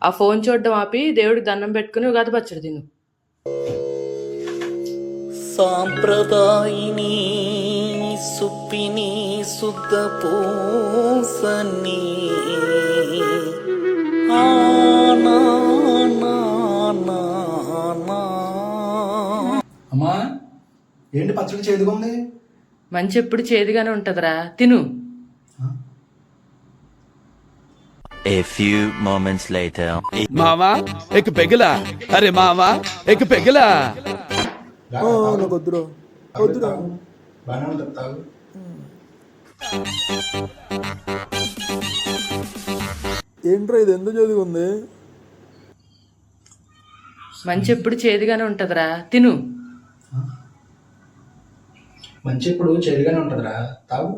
ఆ ఫోన్ చూడడం ఆపి దేవుడికి దండం పెట్టుకుని ఉగాది పచ్చడి తిను. సాంప్రదాయిని సుప్పిని శుద్ధ పూసని అమ్మా, ఏంటి పచ్చడి చేదుగా ఉంది? మంచి ఎప్పుడు చేదుగానే ఉంటదిరా, తిను. A few moments later. మావా ఎక్ పెగలా, అరే మావా ఎక్ పెగలా. వద్దురా వద్దురా, బాగానే ఉంటుంది తాగు. ఏంట్రా ఇది ఎందుకు చదివింది? మంచి ఎప్పుడు చేదుగానే ఉంటదిరా, తిను. మంచి ఇప్పుడు చేదుగానే ఉంటుందిరా, తాగు.